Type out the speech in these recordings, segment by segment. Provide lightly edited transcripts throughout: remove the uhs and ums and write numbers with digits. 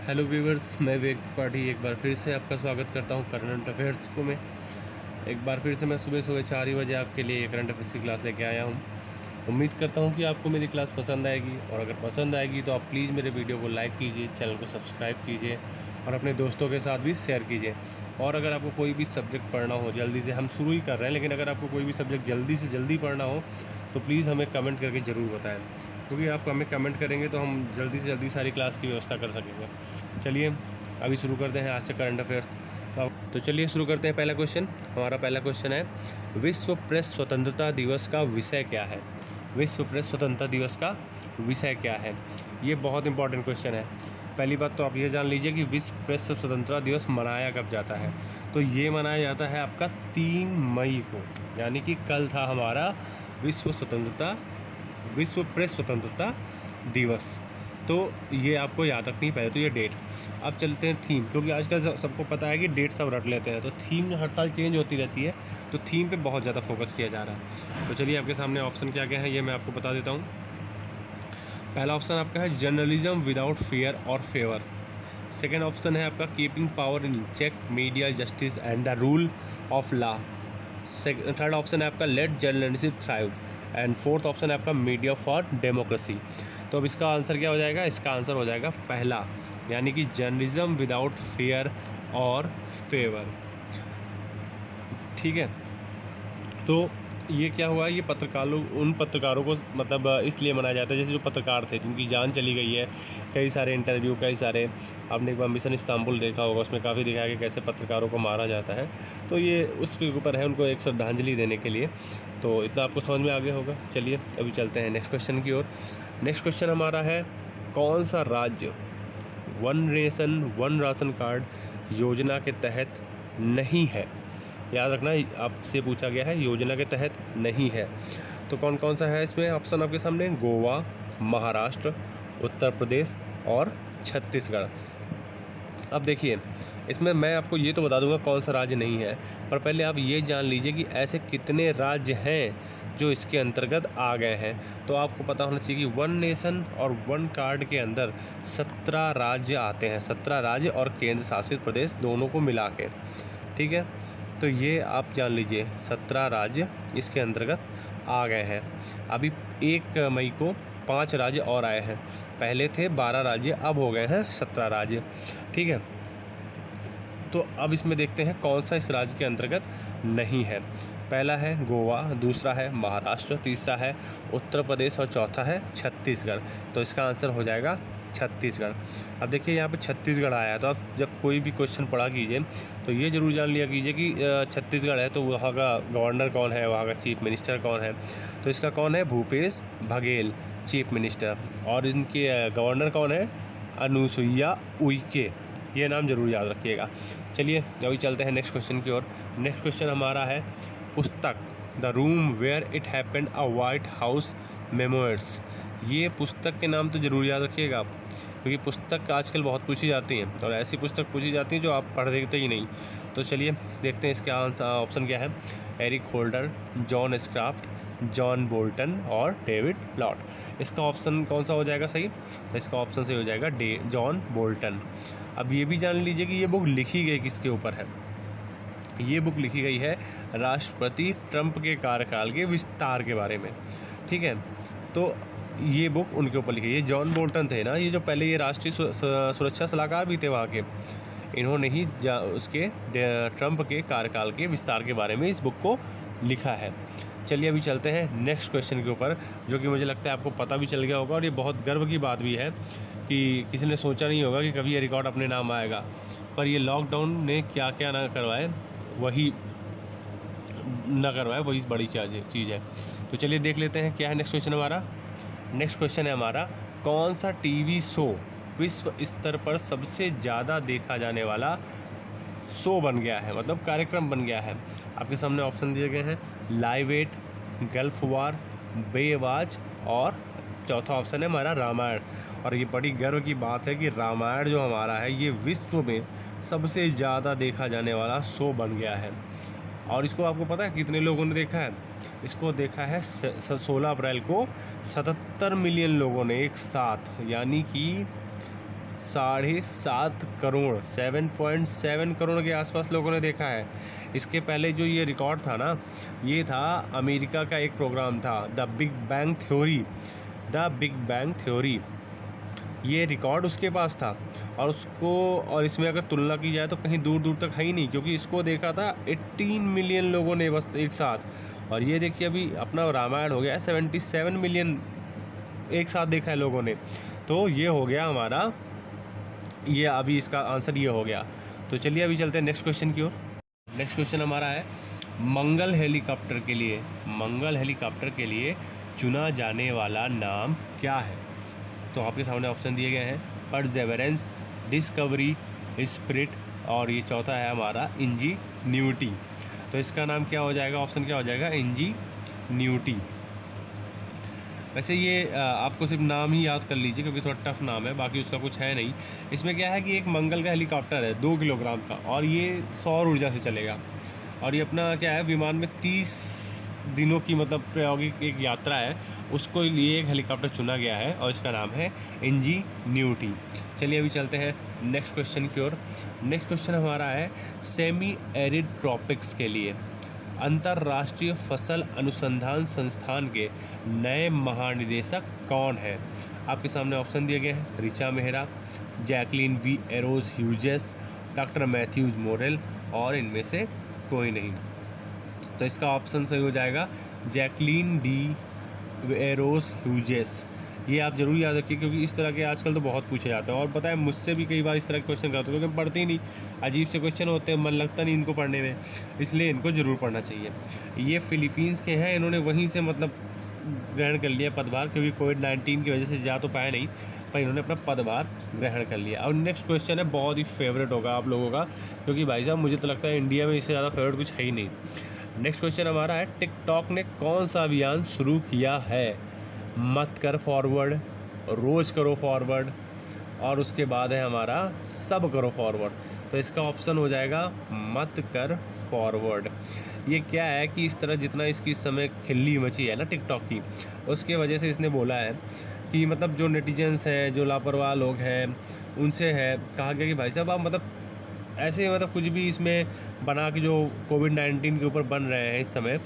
Hello viewers, मैं विवेक त्रिपाठी एक बार फिर से आपका स्वागत करता हूं करंट अफेयर्स को। मैं एक बार फिर से मैं सुबह 4 ही बजे आपके लिए करंट अफेयर्स की क्लास लेके आया हूं। उम्मीद करता हूं कि आपको मेरी क्लास पसंद आएगी, और अगर पसंद आएगी तो आप प्लीज़ मेरे वीडियो को लाइक कीजिए, चैनल को सब्सक्राइब कीजिए और अपने दोस्तों के साथ भी शेयर कीजिए। और अगर आपको कोई भी सब्जेक्ट पढ़ना हो जल्दी से, हम शुरू ही कर रहे हैं, लेकिन अगर आपको कोई भी सब्जेक्ट जल्दी से जल्दी पढ़ना हो तो प्लीज़ हमें कमेंट करके ज़रूर बताएं, क्योंकि आप हमें कमेंट करेंगे तो हम जल्दी से जल्दी सारी क्लास की व्यवस्था कर सकेंगे। चलिए अभी शुरू करते हैं आज से करंट अफेयर्स। तो चलिए शुरू करते हैं। पहला क्वेश्चन, हमारा पहला क्वेश्चन है, विश्व प्रेस स्वतंत्रता दिवस का विषय क्या है? विश्व प्रेस स्वतंत्रता दिवस का विषय क्या है? ये बहुत इंपॉर्टेंट क्वेश्चन है। पहली बात तो आप ये जान लीजिए कि विश्व प्रेस स्वतंत्रता दिवस मनाया कब जाता है। तो ये मनाया जाता है आपका 3 मई को, यानी कि कल था हमारा विश्व प्रेस स्वतंत्रता दिवस। तो ये आपको याद रखनी पहले तो ये डेट। अब चलते हैं थीम, क्योंकि आजकल सबको पता है कि डेट सब रट लेते हैं, तो थीम हर साल चेंज होती रहती है, तो थीम पे बहुत ज़्यादा फोकस किया जा रहा है। तो चलिए आपके सामने ऑप्शन क्या क्या है ये मैं आपको बता देता हूँ। पहला ऑप्शन आपका है जर्नलिज्म विदाउट फियर और फेवर। सेकेंड ऑप्शन है आपका keeping power in check, media, justice and the rule of law. Third option है आपका let journalism thrive. And fourth option है आपका मीडिया फॉर डेमोक्रेसी। तो अब इसका आंसर क्या हो जाएगा? इसका आंसर हो जाएगा पहला, यानी कि जर्नलिज्म विदाउट फियर और फेवर। ठीक है, तो ये क्या हुआ, ये उन पत्रकारों को मतलब इसलिए मनाया जाता है, जैसे जो पत्रकार थे जिनकी जान चली गई है, कई सारे इंटरव्यू, कई सारे, आपने एक बार मिशन इस्तांबुल देखा होगा, उसमें काफ़ी दिखाया कि कैसे पत्रकारों को मारा जाता है। तो ये उसके ऊपर है, उनको एक श्रद्धांजलि देने के लिए। तो इतना आपको समझ में आ गया होगा। चलिए अभी चलते हैं नेक्स्ट क्वेश्चन की ओर। नेक्स्ट क्वेश्चन हमारा है, कौन सा राज्य one nation one ration card योजना के तहत नहीं है? याद रखना, आपसे पूछा गया है, योजना के तहत नहीं है। तो कौन कौन सा है इसमें? ऑप्शन आपके सामने, गोवा, महाराष्ट्र, उत्तर प्रदेश और छत्तीसगढ़। अब देखिए, इसमें मैं आपको ये तो बता दूंगा कौन सा राज्य नहीं है, पर पहले आप ये जान लीजिए कि ऐसे कितने राज्य हैं जो इसके अंतर्गत आ गए हैं। तो आपको पता होना चाहिए कि वन नेशन और वन कार्ड के अंदर 17 राज्य आते हैं, 17 राज्य और केंद्र शासित प्रदेश दोनों को मिला के। ठीक है, तो ये आप जान लीजिए 17 राज्य इसके अंतर्गत आ गए हैं। अभी 1 मई को 5 राज्य और आए हैं, पहले थे 12 राज्य, अब हो गए हैं 17 राज्य। ठीक है, तो अब इसमें देखते हैं कौन सा इस राज्य के अंतर्गत नहीं है। पहला है गोवा, दूसरा है महाराष्ट्र, तीसरा है उत्तर प्रदेश और चौथा है छत्तीसगढ़। तो इसका आंसर हो जाएगा छत्तीसगढ़। अब देखिए यहाँ पे छत्तीसगढ़ आया है, तो आप जब कोई भी क्वेश्चन पढ़ा कीजिए तो ये ज़रूर जान लिया कीजिए कि छत्तीसगढ़ है तो वहाँ का गवर्नर कौन है, वहाँ का चीफ मिनिस्टर कौन है। तो इसका कौन है? Bhupesh Baghel chief minister. और इनके गवर्नर कौन है? अनुसुईया उइके। ये नाम ज़रूर याद रखिएगा। चलिए अभी चलते हैं नेक्स्ट क्वेश्चन की ओर। नेक्स्ट क्वेश्चन हमारा है, पुस्तक the room where it happened a White House memoirs. ये पुस्तक के नाम तो ज़रूर याद रखिएगा आप, क्योंकि पुस्तक आजकल बहुत पूछी जाती हैं, और ऐसी पुस्तक पूछी जाती हैं जो आप पढ़ देखते ही नहीं। तो चलिए देखते हैं इसका आंसर, ऑप्शन क्या है। Eric Holder, John Scraft, John Bolton और डेविड लॉट। इसका ऑप्शन कौन सा हो जाएगा सही? तो इसका ऑप्शन सही हो जाएगा जॉन बोल्टन। अब ये भी जान लीजिए कि ये बुक लिखी गई किसके ऊपर है। ये बुक लिखी गई है राष्ट्रपति ट्रंप के कार्यकाल के विस्तार के बारे में। ठीक है, तो ये बुक उनके ऊपर लिखी है। ये जॉन बोल्टन थे ना, ये जो पहले ये राष्ट्रीय सुरक्षा सलाहकार भी थे वहाँ के, इन्होंने ही उसके ट्रंप के कार्यकाल के विस्तार के बारे में इस बुक को लिखा है। चलिए अभी चलते हैं नेक्स्ट क्वेश्चन के ऊपर, जो कि मुझे लगता है आपको पता भी चल गया होगा, और ये बहुत गर्व की बात भी है कि किसी ने सोचा नहीं होगा कि कभी ये रिकॉर्ड अपने नाम आएगा। पर ये लॉकडाउन ने क्या क्या ना करवाए, वही बड़ी चीज़ है। तो चलिए देख लेते हैं क्या है नेक्स्ट क्वेश्चन हमारा। नेक्स्ट क्वेश्चन है हमारा, कौन सा टीवी शो विश्व स्तर पर सबसे ज़्यादा देखा जाने वाला शो बन गया है, मतलब कार्यक्रम बन गया है? आपके सामने ऑप्शन दिए गए हैं, लाइव 8, गल्फ वार, बेआवाज और चौथा ऑप्शन है हमारा रामायण। और ये बड़ी गर्व की बात है कि रामायण जो हमारा है ये विश्व में सबसे ज़्यादा देखा जाने वाला शो बन गया है। और इसको आपको पता है कितने लोगों ने देखा है? इसको देखा है 16 अप्रैल को 77 मिलियन लोगों ने एक साथ, यानी कि 7.5 करोड़ 7.7 करोड़ के आसपास लोगों ने देखा है। इसके पहले जो ये रिकॉर्ड था ना, ये था अमेरिका का एक प्रोग्राम था द बिग बैंग थ्योरी। ये रिकॉर्ड उसके पास था और इसमें अगर तुलना की जाए तो कहीं दूर दूर तक है ही नहीं, क्योंकि इसको देखा था 18 मिलियन लोगों ने बस एक साथ। और ये देखिए अभी अपना रामायण हो गया है 77 मिलियन एक साथ देखा है लोगों ने। तो ये हो गया हमारा, ये अभी इसका आंसर ये हो गया। तो चलिए अभी चलते हैं नेक्स्ट क्वेश्चन की ओर। नेक्स्ट क्वेश्चन हमारा है मंगल हेलीकॉप्टर के लिए चुना जाने वाला नाम क्या है? तो आपके सामने ऑप्शन दिए गए हैं परसेवरेंस, डिस्कवरी, स्पिरिट और ये चौथा है हमारा इंजीन्यूटी। तो इसका नाम क्या हो जाएगा, ऑप्शन क्या हो जाएगा? इंजीन्यूटी। वैसे ये आपको सिर्फ नाम ही याद कर लीजिए क्योंकि थोड़ा टफ नाम है, बाकी उसका कुछ है नहीं। इसमें क्या है कि एक मंगल का हेलीकॉप्टर है 2 किलोग्राम का और ये सौर ऊर्जा से चलेगा और ये अपना क्या है विमान में 30 दिनों की मतलब प्रायोगिक एक यात्रा है, उसको लिए एक हेलीकॉप्टर चुना गया है और इसका नाम है इंजीन्यूटी। चलिए अभी चलते हैं नेक्स्ट क्वेश्चन की ओर। नेक्स्ट क्वेश्चन हमारा है सेमी एरिड ट्रॉपिक्स के लिए अंतर्राष्ट्रीय फसल अनुसंधान संस्थान के नए महानिदेशक कौन है? आपके सामने ऑप्शन दिए गए हैं Richa Mehra, Jacqueline V Eros Hughes, doctor Matthews Morel और इनमें से कोई नहीं। तो इसका ऑप्शन सही हो जाएगा जैकलीन डी एरोज ह्यूजेस। ये आप जरूर याद रखिए क्योंकि इस तरह के आजकल तो बहुत पूछे जाते हैं और पता है मुझसे भी कई बार इस तरह के क्वेश्चन करते हैं क्योंकि पढ़ते ही नहीं, अजीब से क्वेश्चन होते हैं, मन लगता नहीं इनको पढ़ने में, इसलिए इनको ज़रूर पढ़ना चाहिए। ये फिलीपींस के हैं, इन्होंने वहीं से मतलब ग्रहण कर लिया पदभार, क्योंकि कोविड-19 की वजह से जा तो पाया नहीं पर इन्होंने अपना पदभार ग्रहण कर लिया। और नेक्स्ट क्वेश्चन है बहुत ही फेवरेट होगा आप लोगों का, क्योंकि भाई साहब मुझे तो लगता है इंडिया में इससे ज़्यादा फेवरेट कुछ है ही नहीं। नेक्स्ट क्वेश्चन हमारा है टिकटॉक ने कौन सा अभियान शुरू किया है? मत कर फॉरवर्ड, रोज़ करो फॉरवर्ड और उसके बाद है हमारा सब करो फॉरवर्ड। तो इसका ऑप्शन हो जाएगा मत कर फॉरवर्ड। ये क्या है कि इस तरह जितना इसकी इस समय खिल्ली मची है ना टिकटॉक की, उसके वजह से इसने बोला है कि मतलब जो नेटिजन्स हैं, जो लापरवाह लोग हैं, उनसे है कहा गया कि भाई साहब आप मतलब ऐसे मतलब कुछ भी इसमें बना के जो कोविड-19 के ऊपर बन रहे हैं इस समय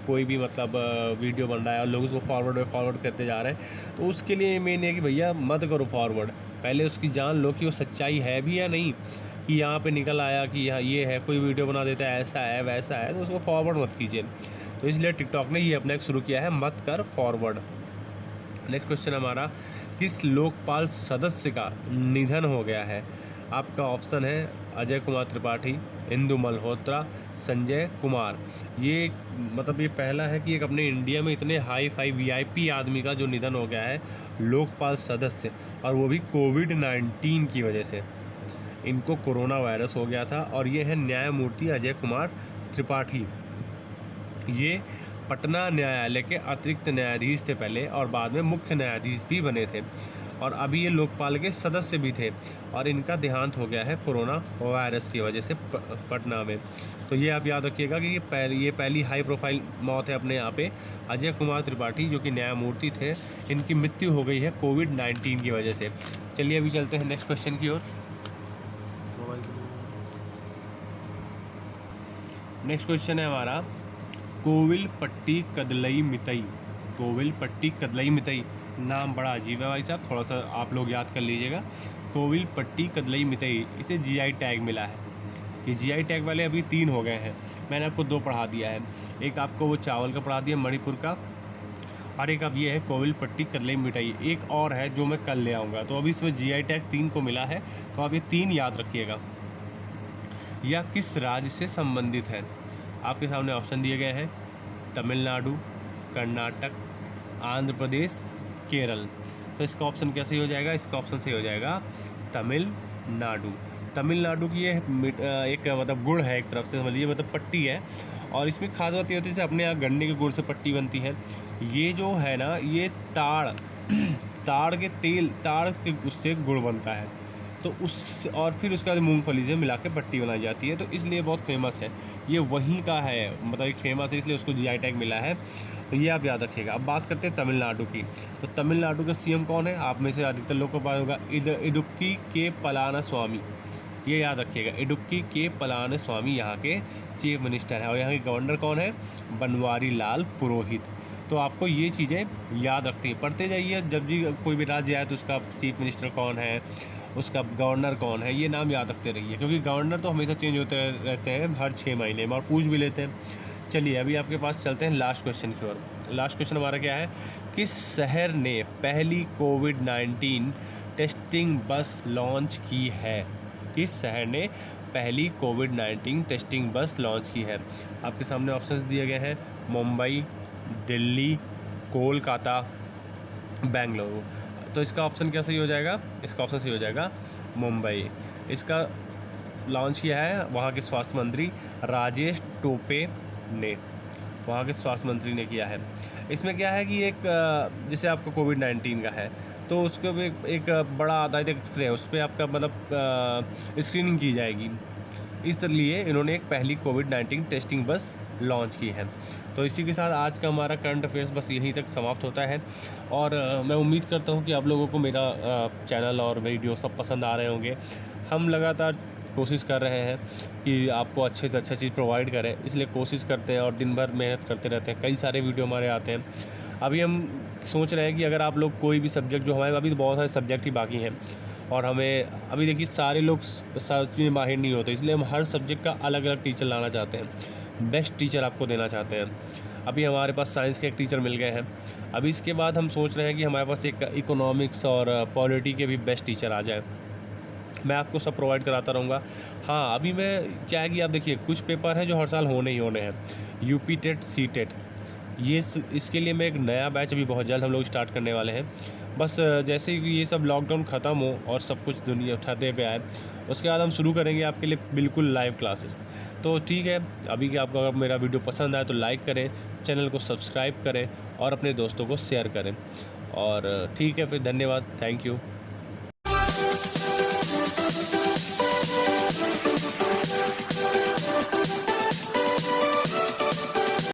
कोई भी मतलब वीडियो बन रहा है और लोग उसको फॉरवर्ड करते जा रहे हैं, तो उसके लिए मेन है कि भैया मत करो फॉरवर्ड, पहले उसकी जान लो कि वो सच्चाई है भी या नहीं। कि यहाँ पे निकल आया कि यहाँ ये है, कोई वीडियो बना देता है ऐसा है वैसा है, तो उसको फॉरवर्ड मत कीजिए। तो इसलिए टिकटॉक ने ये अपना एक शुरू किया है मत कर फॉरवर्ड। नेक्स्ट क्वेश्चन हमारा किस लोकपाल सदस्य का निधन हो गया है? आपका ऑप्शन है अजय कुमार त्रिपाठी, इंदु मल्होत्रा, संजय कुमार। ये मतलब ये पहला है कि एक अपने इंडिया में इतने हाई फाई वीआईपी आदमी का जो निधन हो गया है लोकपाल सदस्य, और वो भी कोविड-19 की वजह से। इनको कोरोना वायरस हो गया था और ये है न्यायमूर्ति अजय कुमार त्रिपाठी। ये पटना न्यायालय के अतिरिक्त न्यायाधीश थे पहले और बाद में मुख्य न्यायाधीश भी बने थे और अभी ये लोकपाल के सदस्य भी थे और इनका देहांत हो गया है कोरोना वायरस की वजह से पटना में। तो ये आप याद रखिएगा कि ये पहली हाई प्रोफाइल मौत है अपने यहाँ पे। अजय कुमार त्रिपाठी जो कि न्यायमूर्ति थे, इनकी मृत्यु हो गई है कोविड-19 की वजह से। चलिए अभी चलते हैं नेक्स्ट क्वेश्चन की ओर। नेक्स्ट क्वेश्चन है हमारा कोविलपट्टी कदलई मितई। कोविलपट्टी कदलई मितई नाम बड़ा अजीब है भाई साहब, थोड़ा सा आप लोग याद कर लीजिएगा। कोविलपट्टी कदलई मितई, इसे जीआई टैग मिला है। ये जीआई टैग वाले अभी 3 हो गए हैं, मैंने आपको 2 पढ़ा दिया है। एक आपको वो चावल का पढ़ा दिया मणिपुर का, और एक अब ये है कोविलपट्टी कदलई मिठाई। एक और है जो मैं कल ले आऊँगा। तो अभी इसमें जीआई टैग 3 को मिला है, तो आप ये 3 याद रखिएगा। यह किस राज्य से संबंधित है? आपके सामने ऑप्शन दिए गए हैं तमिलनाडु, कर्नाटक, आंध्र प्रदेश, केरल। तो इसका ऑप्शन क्या सही हो जाएगा? इसका ऑप्शन सही हो जाएगा तमिलनाडु। तमिलनाडु की ये एक मतलब गुड़ है, एक तरफ से समझ लीजिए, मतलब पट्टी है और इसमें खास बात ये होती है जैसे अपने यहाँ गन्ने के गुड़ से पट्टी बनती है, ये जो है ना ये ताड़ के उससे गुड़ बनता है, तो उस और फिर उसके बाद मूंगफली से मिला के पट्टी बनाई जाती है, तो इसलिए बहुत फेमस है। ये वहीं का है, मतलब एक फेमस है इसलिए उसको जीआई टैग मिला है। तो ये आप याद रखिएगा। अब बात करते हैं तमिलनाडु की। तो तमिलनाडु का सीएम कौन है? आप में से अधिकतर लोग को पता होगा, इडुक्की के पलानीस्वामी। ये याद रखिएगा, इडुक्की के पलानीस्वामी यहाँ के चीफ मिनिस्टर हैं। और यहाँ के गवर्नर कौन है? बनवारी लाल पुरोहित। तो आपको ये चीज़ें याद रखती हैं, पढ़ते जाइए। जब भी कोई भी राज्य आए तो उसका चीफ मिनिस्टर कौन है, उसका गवर्नर कौन है, ये नाम याद रखते रहिए, क्योंकि गवर्नर तो हमेशा चेंज होते रहते हैं हर 6 महीने में, और पूछ भी लेते हैं। चलिए अभी आपके पास चलते हैं लास्ट क्वेश्चन की ओर। लास्ट क्वेश्चन हमारा क्या है? किस शहर ने पहली कोविड-19 टेस्टिंग बस लॉन्च की है? किस शहर ने पहली कोविड-19 टेस्टिंग बस लॉन्च की है? आपके सामने ऑप्शंस दिए गए हैं, मुंबई, दिल्ली, कोलकाता, बेंगलुरु। तो इसका ऑप्शन क्या सही हो जाएगा? इसका ऑप्शन सही हो जाएगा मुंबई। इसका लॉन्च किया है वहाँ के स्वास्थ्य मंत्री राजेश टोपे ने, वहाँ के स्वास्थ्य मंत्री ने किया है। इसमें क्या है कि एक जैसे आपका कोविड-19 का है तो उसको भी एक बड़ा आधारित एक्सरे है, उस पर आपका मतलब स्क्रीनिंग की जाएगी। इस लिए इन्होंने एक पहली कोविड-19 टेस्टिंग बस लॉन्च की है। तो इसी के साथ आज का हमारा करंट अफेयर्स बस यहीं तक समाप्त होता है। और मैं उम्मीद करता हूँ कि आप लोगों को मेरा चैनल और वीडियो सब पसंद आ रहे होंगे। हम लगातार कोशिश कर रहे हैं कि आपको अच्छे से अच्छा चीज़ प्रोवाइड करें, इसलिए कोशिश करते हैं और दिन भर मेहनत करते रहते हैं। कई सारे वीडियो हमारे आते हैं। अभी हम सोच रहे हैं कि अगर आप लोग कोई भी सब्जेक्ट, जो हमारे अभी तो बहुत सारे सब्जेक्ट ही बाकी हैं, और हमें अभी देखिए सारे लोग सच में माहिर नहीं होते, इसलिए हम हर सब्जेक्ट का अलग अलग टीचर लाना चाहते हैं, बेस्ट टीचर आपको देना चाहते हैं। अभी हमारे पास साइंस के एक टीचर मिल गए हैं। अभी इसके बाद हम सोच रहे हैं कि हमारे पास एक इकोनॉमिक्स और पॉलिटी के भी बेस्ट टीचर आ जाए। मैं आपको सब प्रोवाइड कराता रहूँगा। हाँ, अभी मैं क्या है कि आप देखिए कुछ पेपर हैं जो हर साल होने ही होने हैं, यूपी टेट, सी टेट, ये इसके लिए मैं एक नया बैच अभी बहुत जल्द हम लोग स्टार्ट करने वाले हैं। बस जैसे ही ये सब लॉकडाउन ख़त्म हो और सब कुछ दुनिया ठहरे पे आए, उसके बाद हम शुरू करेंगे आपके लिए बिल्कुल लाइव क्लासेस। तो ठीक है, अभी कि आपको अगर मेरा वीडियो पसंद आए तो लाइक करें, चैनल को सब्सक्राइब करें और अपने दोस्तों को शेयर करें। और ठीक है फिर, धन्यवाद, थैंक यू।